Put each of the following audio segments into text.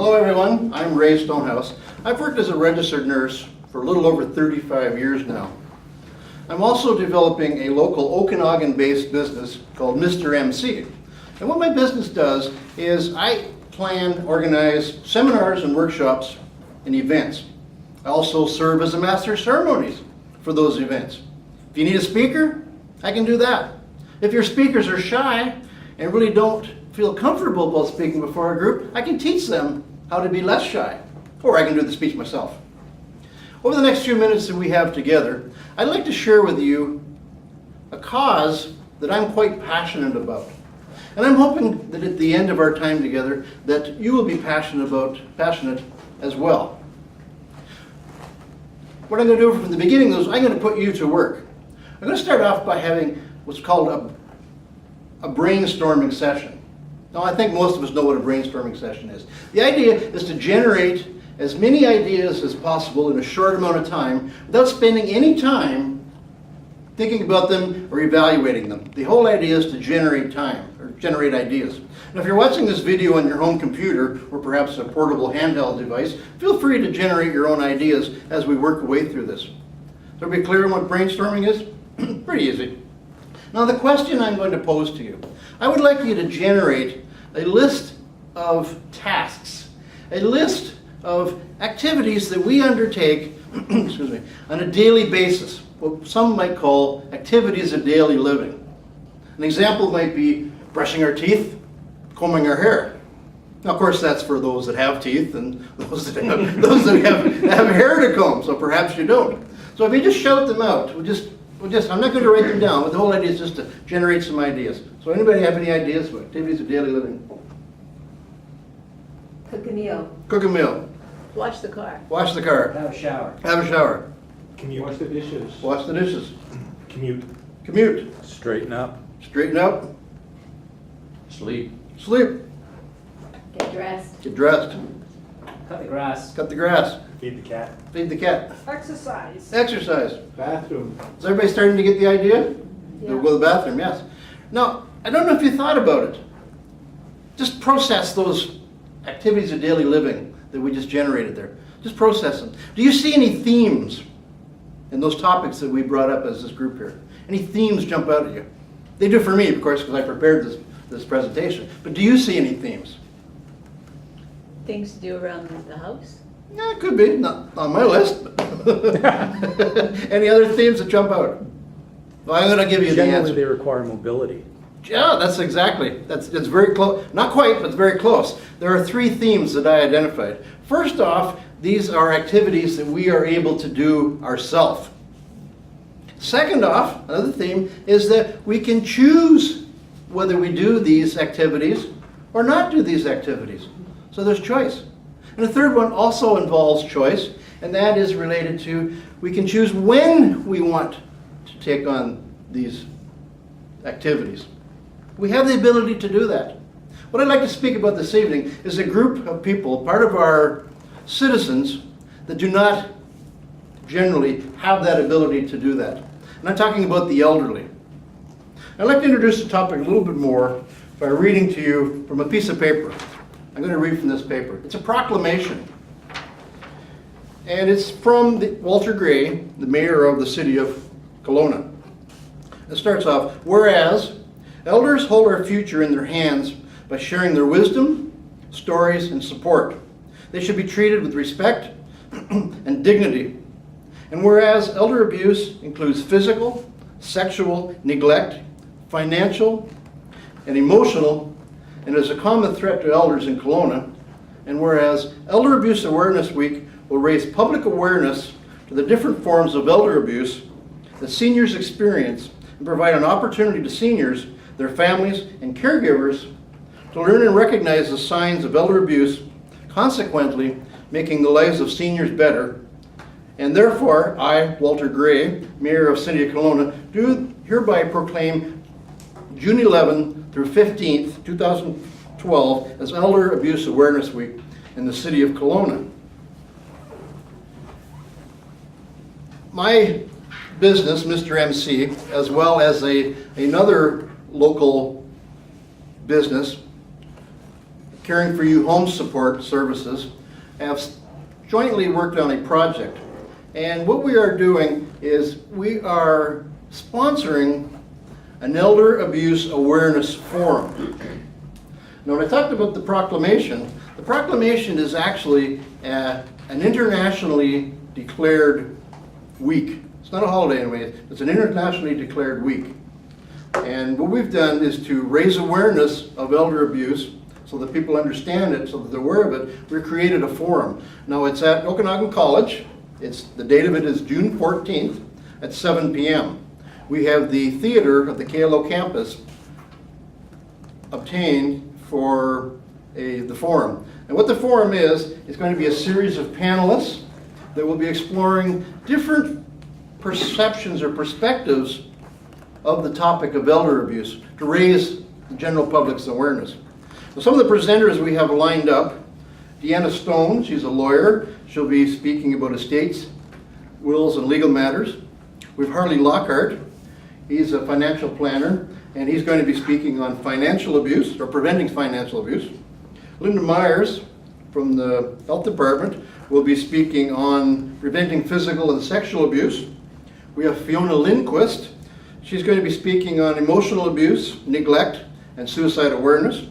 Hello everyone, I'm Rae Stonehouse. I've worked as a registered nurse for a little over 35 years now. I'm also developing a local Okanagan-based business called Mr. Emcee. And what my business does is I plan, organize seminars and workshops and events. I also serve as a master of ceremonies for those events. If you need a speaker, I can do that. If your speakers are shy and really don't feel comfortable about speaking before a group, I can teach them how to be less shy, or I can do the speech myself. Over the next few minutes that we have together, I'd like to share with you a cause that I'm quite passionate about. And I'm hoping that at the end of our time together that you will be passionate as well. What I'm going to do from the beginning is I'm going to put you to work. I'm going to start off by having what's called a brainstorming session. Now, I think most of us know what a brainstorming session is. The idea is to generate as many ideas as possible in a short amount of time without spending any time thinking about them or evaluating them. The whole idea is to generate time, or generate ideas. Now, if you're watching this video on your home computer or perhaps a portable handheld device, feel free to generate your own ideas as we work our way through this. So everybody clear on what brainstorming is? Pretty easy. Now, the question I'm going to pose to you, I would like you to generate a list of tasks, a list of activities that we undertake excuse me, on a daily basis, what some might call activities of daily living. An example might be brushing our teeth, combing our hair. Now, of course, that's for those that have teeth and those that have hair to comb, so perhaps you don't. So if you just shout them out, I'm not going to write them down, but the whole idea is just to generate some ideas. So anybody have any ideas for activities of daily living? Cook a meal. Cook a meal. Wash the car. Wash the car. Have a shower. Have a shower. Commute. Wash the dishes. Wash the dishes. Commute. Commute. Straighten up. Straighten up. Sleep. Sleep. Get dressed. Get dressed. Cut the grass. Cut the grass. Feed the cat. Feed the cat. Exercise. Exercise. Bathroom. Is everybody starting to get the idea? Yeah. Go to the bathroom, yes. Now, I don't know if you thought about it. Just process those activities of daily living that we just generated there. Just process them. Do you see any themes in those topics that we brought up as this group here? Any themes jump out at you? They do for me, of course, because I prepared this presentation. But do you see any themes? Things to do around the house. Yeah, it could be. Not on my list. Any other themes that jump out? Well, I'm going to give you the Generally, answer. they require mobility. Yeah, that's very close. Not quite, but it's very close. There are three themes that I identified. First off, these are activities that we are able to do ourselves. Second off, another theme is that we can choose whether we do these activities or not do these activities. So there's choice. And the third one also involves choice, and that is related to we can choose when we want to take on these activities. We have the ability to do that. What I'd like to speak about this evening is a group of people, part of our citizens, that do not generally have that ability to do that. And I'm talking about the elderly. I'd like to introduce the topic a little bit more by reading to you from a piece of paper. I'm going to read from this paper. It's a proclamation. And it's from Walter Gray, the mayor of the city of Kelowna. It starts off, whereas elders hold our future in their hands by sharing their wisdom, stories, and support. They should be treated with respect and dignity. And whereas elder abuse includes physical, sexual neglect, financial, and emotional, and is a common threat to elders in Kelowna, and whereas Elder Abuse Awareness Week will raise public awareness to the different forms of elder abuse that seniors experience and provide an opportunity to seniors, their families, and caregivers to learn and recognize the signs of elder abuse, consequently making the lives of seniors better. And therefore, I, Walter Gray, Mayor of City of Kelowna, do hereby proclaim June 11th through 15th, 2012 as Elder Abuse Awareness Week in the City of Kelowna. My business, Mr. Emcee, as well as another local business, Caring for You Home Support Services have jointly worked on a project. And what we are doing is we are sponsoring an elder abuse awareness forum. Now, when I talked about the proclamation is actually an internationally declared week. It's not a holiday anyway, it's an internationally declared week. And what we've done is to raise awareness of elder abuse so that people understand it, so that they're aware of it. We've created a forum. Now, it's at Okanagan College. The date of it is June 14th at 7 p.m. We have the theater of the KLO campus obtained for the forum. And what the forum is going to be a series of panelists that will be exploring different perceptions or perspectives of the topic of elder abuse to raise the general public's awareness. So some of the presenters we have lined up: Deanna Stone, she's a lawyer. She'll be speaking about estates, wills, and legal matters. We have Harley Lockhart. He's a financial planner, and he's going to be speaking on financial abuse, or preventing financial abuse. Linda Myers from the Health Department will be speaking on preventing physical and sexual abuse. We have Fiona Lindquist. She's going to be speaking on emotional abuse, neglect, and suicide awareness.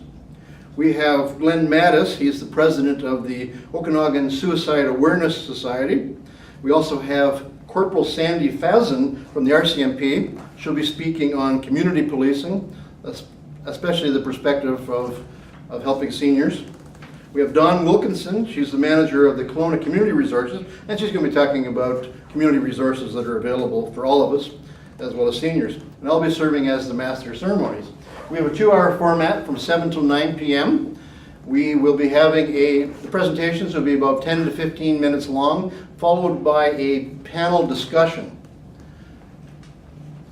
We have Glenn Mattis. He's the president of the Okanagan Suicide Awareness Society. We also have Corporal Sandy Fazin from the RCMP. She'll be speaking on community policing, especially the perspective of helping seniors. We have Dawn Wilkinson. She's the manager of the Kelowna Community Resources, and she's going to be talking about community resources that are available for all of us, as well as seniors. And I'll be serving as the Master of Ceremonies. We have a 2-hour format from 7 till 9 p.m. We will be having the presentations will be about 10 to 15 minutes long, followed by a panel discussion.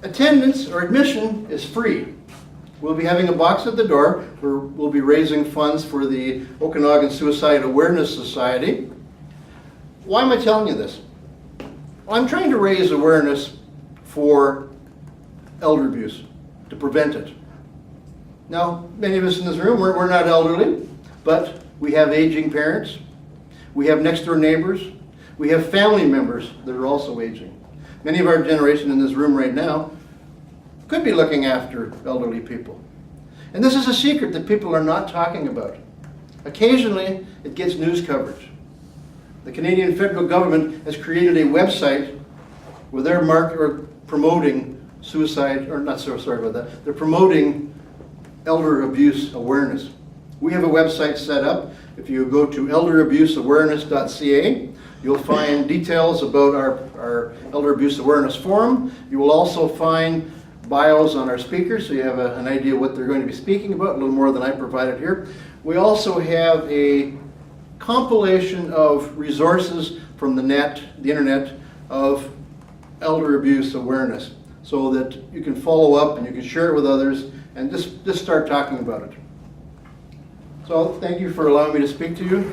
Attendance or admission is free. We'll be having a box at the door where we'll be raising funds for the Okanagan Suicide Awareness Society. Why am I telling you this? Well, I'm trying to raise awareness for elder abuse, to prevent it. Now, many of us in this room, we're not elderly, but we have aging parents, we have next door neighbors, we have family members that are also aging. Many of our generation in this room right now could be looking after elderly people. And this is a secret that people are not talking about. Occasionally, it gets news coverage. The Canadian federal government has created a website where they're promoting suicide, or not so sorry about that, they're promoting elder abuse awareness. We have a website set up. If you go to elderabuseawareness.ca, you'll find details about our Elder Abuse Awareness Forum. You will also find bios on our speakers, so you have an idea what they're going to be speaking about, a little more than I provided here. We also have a compilation of resources from the internet, of elder abuse awareness, so that you can follow up and you can share it with others and just start talking about it. So thank you for allowing me to speak to you.